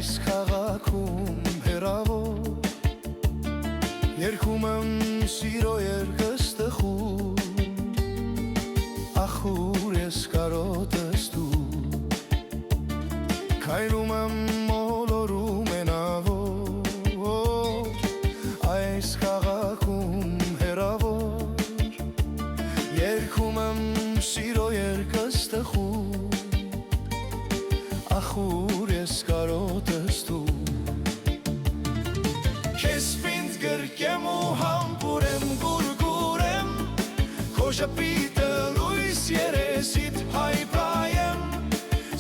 այս քաղաքում հեռավոր երգում եմ սիրո երգս տխուր ախուր ես կարոտս դու քայլում եմ մոլորում մենավոր այս քաղաքում հեռավոր երգում եմ սիրո երգս տխուր ախուր ես կարոտս դու Քեզ պինդ գրկեմ ու համբուրեմ գուրգուրեմ Քո շպիտը լույս երեսիդ հայպայեմ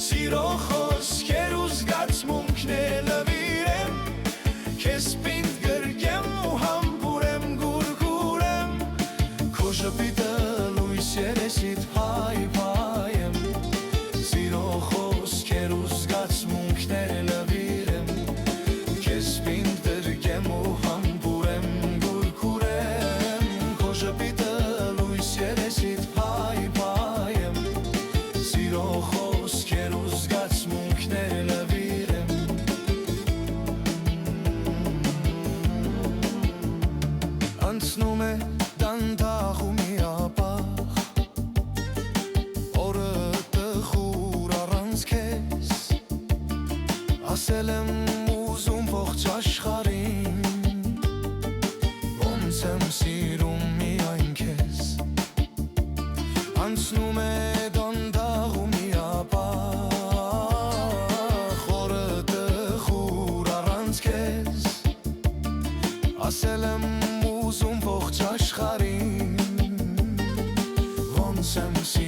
Սիրո խոսքեր ու զգացմունքներ լվիրեմ Քեզ պինդ գրկեմ ու համբուրեմ գուրգուրեմ Քո շպիտը լույս երեսիդ հայպայեմ Սիրո խոսքեր ու զգացմունքներ լվիրեմ Քեզ պինդ գրկեմ ու համբուրեմ գուրգուրեմ Քո շպիտը լույս երեսիդ հայպայեմ Սիրո խոսքեր ու զգացմունքներ լվիրեմ Անցնում է դանդաղ ու միապաղ Օրը տխուր առանց քեզ Ասել եմ ուզում ողջ աշխարհին Ոնց եմ սիրում միայն քեզ Անցնում է դանդաղ ու միապաղ Օրը տխուր առանց քեզ Ասել եմ ուզում ողջ աշխարհին Ոնց եմ սիրում